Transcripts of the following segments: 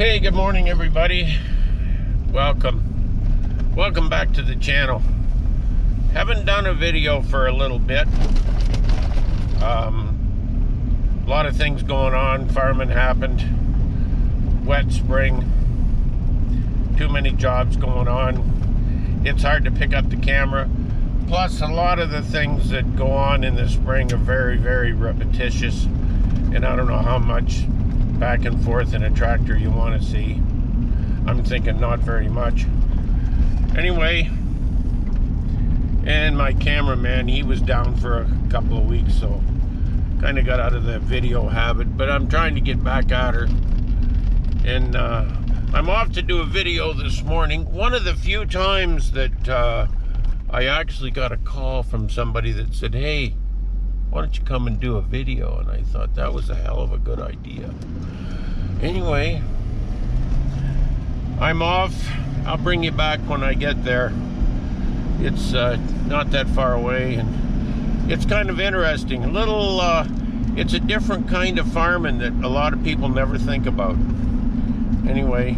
Hey, good morning everybody. Welcome back to the channel. Haven't done a video for a little bit. A lot of things going on. Farming happened. Wet spring. Too many jobs going on. It's hard to pick up the camera. Plus, a lot of the things that go on in the spring are very, very repetitious. And I don't know how much back and forth in a tractor you want to see. I'm thinking not very much. Anyway, and my cameraman, he was down for a couple of weeks, so kind of got out of the video habit, but I'm trying to get back at her. And I'm off to do a video this morning. One of the few times that I actually got a call from somebody that said, hey, why don't you come and do a video? And I thought that was a hell of a good idea. Anyway, I'm off. I'll bring you back when I get there. It's not that far away, and it's kind of interesting. It's a different kind of farming that a lot of people never think about. Anyway,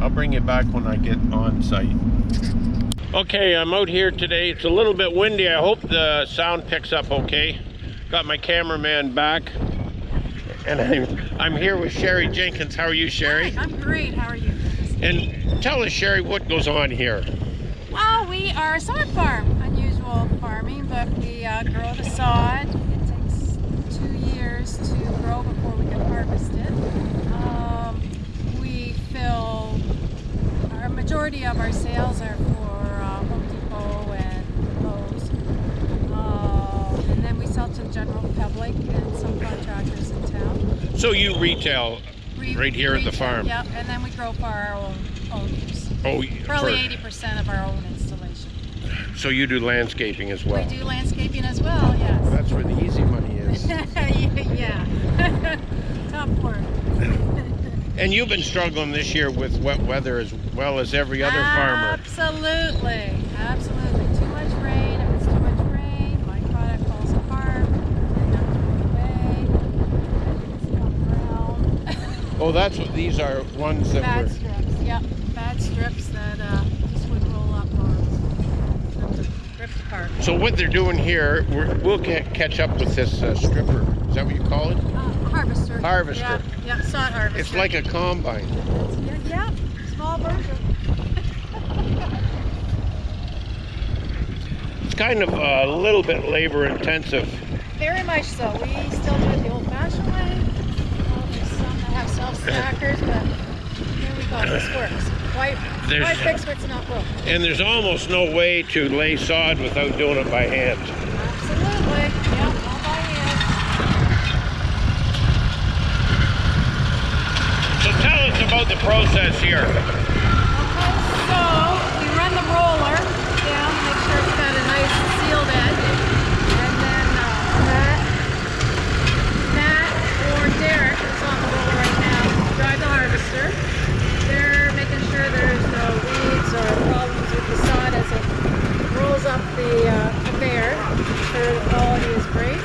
I'll bring you back when I get on site. Okay, I'm out here today. It's a little bit windy. I hope the sound picks up okay. Got my cameraman back, and I'm here with Cheri Jenkins. How are you, Cheri? Hi, I'm great. How are you? And tell us, Cheri, what goes on here? Well, we are a sod farm. Unusual farming, but we grow the sod. It takes 2 years to grow before we can harvest it. We fill, our majority of our sales are for Home Depot and Lowe's. And then we sell to the general public and some contractors in town. So you retail right here at the farm? Yep, and then we grow for our own use. Oh, probably 80% of our own installation. So you do landscaping as well? We do landscaping as well, yes. That's where the easy money is. Yeah. Tough work. And you've been struggling this year with wet weather as well as every other farmer. Absolutely. Absolutely. Too much rain. If it's too much rain, my product falls apart. They have to throw it away. It's come brown. Oh, that's what these are, ones that bad were... strips. Yep. Bad strips that just would roll up on ripped apart. So what they're doing here, we'll catch up with this stripper. Is that what you call it? Harvester. Harvester. Yeah, sod harvester. It's like a combine. Yeah, small version. It's kind of a little bit labor intensive. Very much so. We still do it the old-fashioned way. There's some that have self-stackers, but here we go. This works. Why fix what's not broken? And there's almost no way to lay sod without doing it by hand. Absolutely. Yeah, all by hand. So tell us about the process here. Okay, so we run the roller down, make sure it's got a nice sealed edge, and then Matt or Derek, who's on the roller right now, drive the harvester. They're making sure there's no weeds or problems with the sod as it rolls up the conveyor. Make sure the quality is great.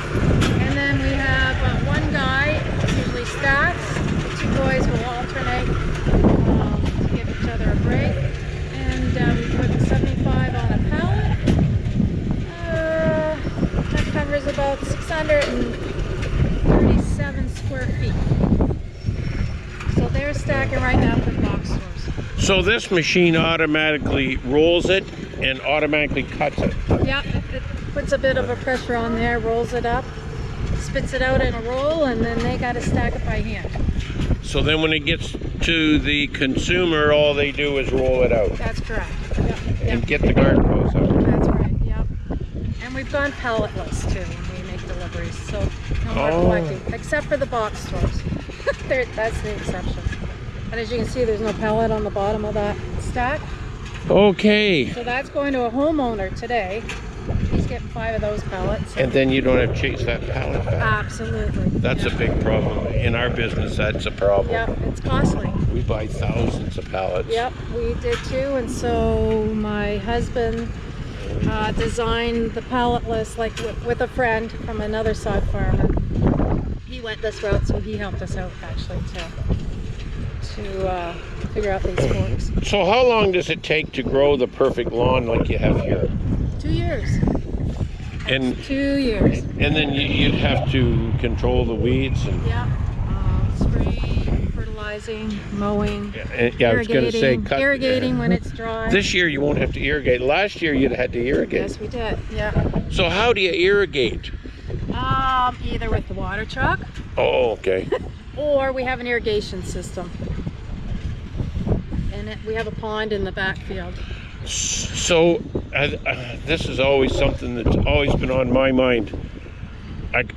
And then we have one guy, usually stacks. The two boys will alternate to give each other a break. And we put 75 on a pallet. That covers about 637 square feet. So they're stacking right now for box stores. So this machine automatically rolls it and automatically cuts it. Yeah, it puts a bit of a pressure on there, rolls it up, spits it out in a roll, and then they got to stack it by hand. So then when it gets to the consumer, all they do is roll it out. That's correct. Yep. And get the garden hose out. That's right, yep. And we've gone palletless too when we make deliveries, so no more collecting, except for the box stores. That's the exception. And as you can see, there's no pallet on the bottom of that stack. Okay. So that's going to a homeowner today. He's getting 5 of those pallets. And then you don't have to chase that pallet back. Absolutely. That's a big problem. In our business, that's a problem. Yep, it's costly. We buy thousands of pallets. Yep, we did too. And so my husband designed the palletless, like with a friend from another sod farmer. He went this route, so he helped us out actually too. to figure out these forks. So how long does it take to grow the perfect lawn like you have here? 2 years. And 2 years. And then you'd have to control the weeds and Yeah. Spraying, fertilizing, mowing, yeah, I was going to say irrigating when it's dry. This year you won't have to irrigate. Last year you'd had to irrigate. Yes, we did. Yeah. So how do you irrigate? Either with the water truck. Oh, okay. Or we have an irrigation system. And we have a pond in the backfield. So this is always something that's always been on my mind.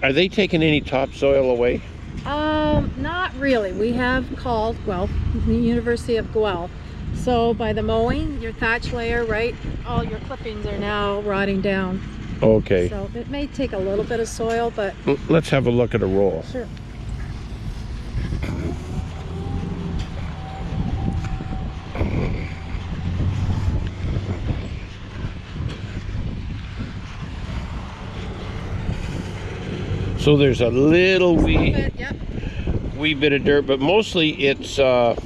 Are they taking any topsoil away? Not really. We have called Guelph, the University of Guelph. So by the mowing, your thatch layer, right, all your clippings are now rotting down. Okay. So it may take a little bit of soil, but... Let's have a look at a roll. Sure. So there's a little wee bit of dirt, but mostly it's the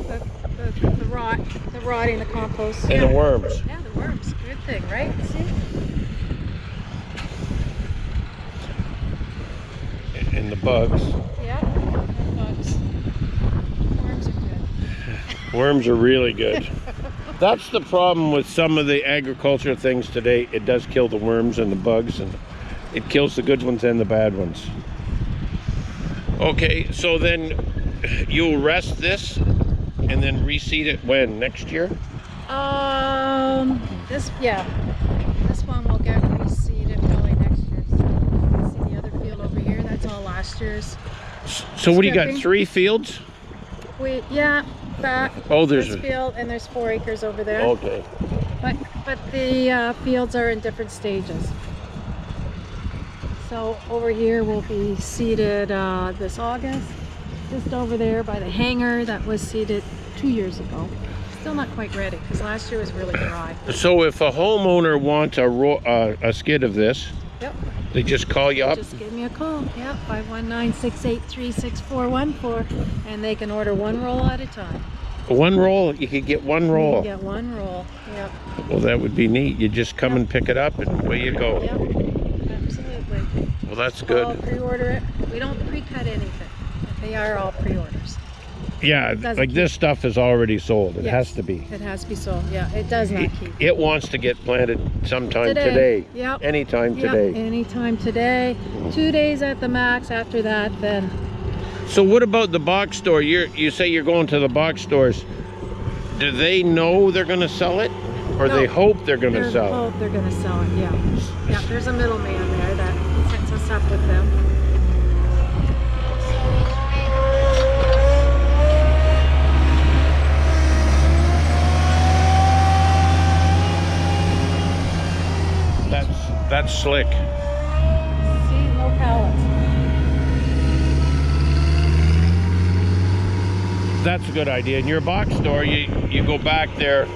rotting, the compost. And the worms. Yeah, the worms. Good thing, right? See? And the bugs. Yeah, and bugs. Worms are good. Worms are really good. That's the problem with some of the agricultural things today. It does kill the worms and the bugs, and it kills the good ones and the bad ones. Okay, so then you'll rest this and then reseed it when? Next year? This one will get reseeded probably next year. So you can see the other field over here. That's all last year's. So what do you got? 3 fields? Back. Oh, there's this field, and there's 4 acres over there. Okay. But the fields are in different stages. So over here will be seeded this August. Just over there by the hangar that was seeded 2 years ago. Still not quite ready because last year was really dry. So if a homeowner wants a skid of this, Yep. they just call you up? Just give me a call. Yeah, 519-683-6414, and they can order 1 roll at a time. 1 roll? You could get 1 roll? You get 1 roll. Yep. Well, that would be neat. You just come and pick it up and away you go. Yep. Absolutely. Well, that's I'll good. pre-order it. We don't pre-cut anything. They are all pre-orders. Yeah, like this stuff is already sold. It has to be. It has to be sold. Yeah, it does not keep. It wants to get planted sometime today. Yep. Anytime today. Anytime today. 2 days at the max. After that, then. So what about the box store? You say you're going to the box stores. Do they know they're going to sell it? Or No, they hope they're going to sell it? They hope they're going to sell it, yeah. Yeah, there's a middleman there that sets us up with them. That's slick. See, no pallets. That's a good idea. In your box store, you go back there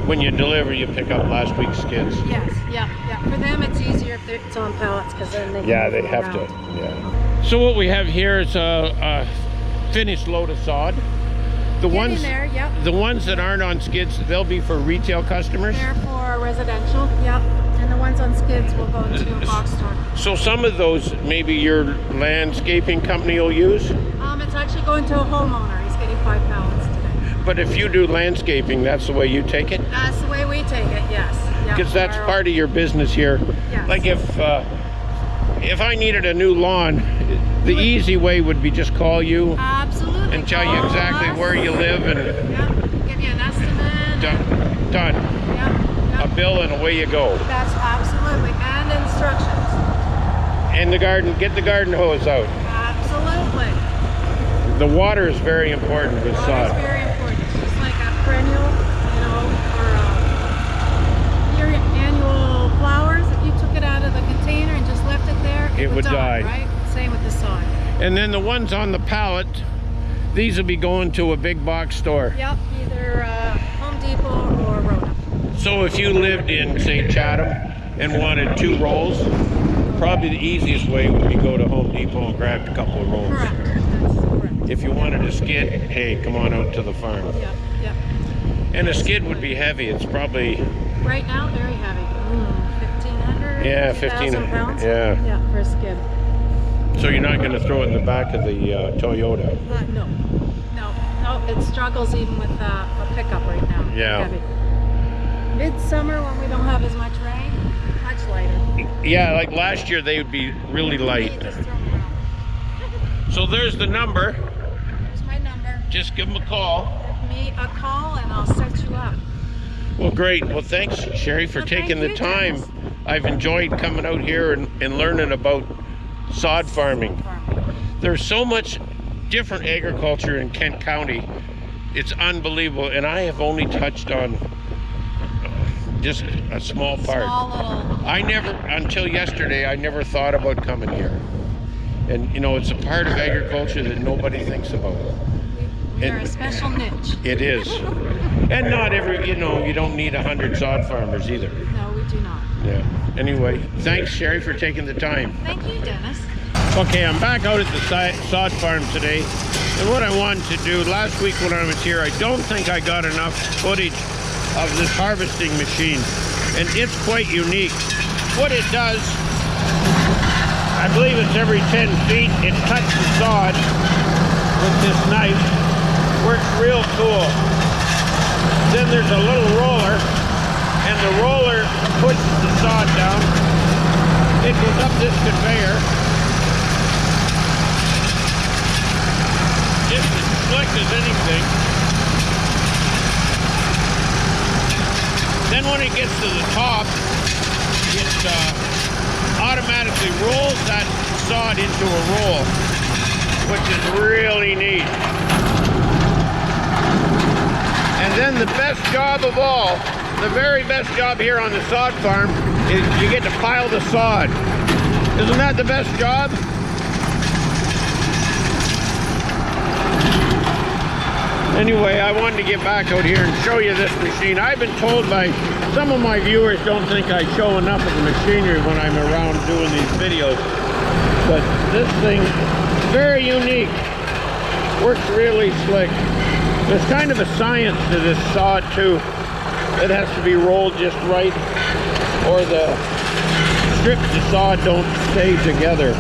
when you deliver, you pick up last week's skids. Yes, yeah. For them, it's easier if it's on pallets because then they can Yeah, move they them have around. to. Yeah. So what we have here is a finished load of sod. The ones that aren't on skids, they'll be for retail customers. They're for residential, yep. And the ones on skids will go to a box store. So some of those, maybe your landscaping company will use? It's actually going to a homeowner. He's getting 5 pallets today. But if you do landscaping, that's the way you take it? That's the way we take it, yes. Because that's part of your business here. Yes. Like if I needed a new lawn, the easy way would be just call you. Absolutely. And tell you exactly where you live and give you an estimate. Done. Yep. A bill and away you go. That's absolutely, and instructions. And the garden, get the garden hose out. Absolutely. The water is very important with sod. Water is very important. It's just like a perennial, for your annual flowers. If you took it out of the container and just left it there, it would die. Right? Same with the sod. And then the ones on the pallet, these will be going to a big box store. Yep, either Home Depot or Rona. So if you lived in, say, Chatham and wanted 2 rolls, probably the easiest way would be go to Home Depot and grab a couple of rolls. Correct. That's correct. if you wanted a skid, hey, come on out to the farm. Yep, yep. And a skid would be heavy. It's probably... Right now, very heavy. 1,500? Yeah, 2,000 pounds? Yeah. Yeah, for a skid. So you're not going to throw it in the back of the Toyota? No. No, it struggles even with a pickup right now. Yeah. Heavy. Midsummer, when we don't have as much rain, much lighter. Yeah, like last year they would be really light. You just throw them around. So there's the number. Here's my number. Just give them a call. Give me a call and I'll set you up. Well, great. Well, thanks, Cheri, for Well, taking thank the you, time. Dennis. I've enjoyed coming out here and learning about sod farming. There's so much different agriculture in Kent County. It's unbelievable, and I have only touched on just a small part. Small little. I never, until yesterday, I never thought about coming here. And you know, it's a part of agriculture that nobody thinks about. We are a special niche. It is. And not every, you know, you don't need 100 sod farmers either. No, we do not. Yeah. Anyway, thanks, Cheri, for taking the time. Thank you, Dennis. Okay, I'm back out at the sod farm today. And what I wanted to do, last week when I was here, I don't think I got enough footage of this harvesting machine. And it's quite unique. What it does, I believe it's every 10 feet, it cuts the sod with this knife. Works real cool. Then there's a little roller, and the roller pushes the sod down. It goes up this conveyor. Just as slick as anything. Then when it gets to the top, it automatically rolls that sod into a roll, which is really neat. And then the best job of all, the very best job here on the sod farm, is you get to pile the sod. Isn't that the best job? Anyway, I wanted to get back out here and show you this machine. I've been told by some of my viewers don't think I show enough of the machinery when I'm around doing these videos. But this thing, very unique. Works really slick. There's kind of a science to this sod too. It has to be rolled just right, or the strips of sod don't stay together.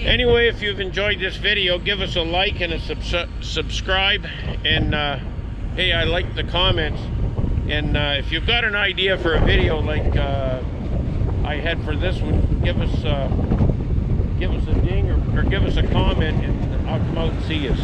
Anyway, if you've enjoyed this video, give us a like and a subscribe. And hey, I like the comments. And if you've got an idea for a video like I had for this one, give us a ding or give us a comment, and I'll come out and see you.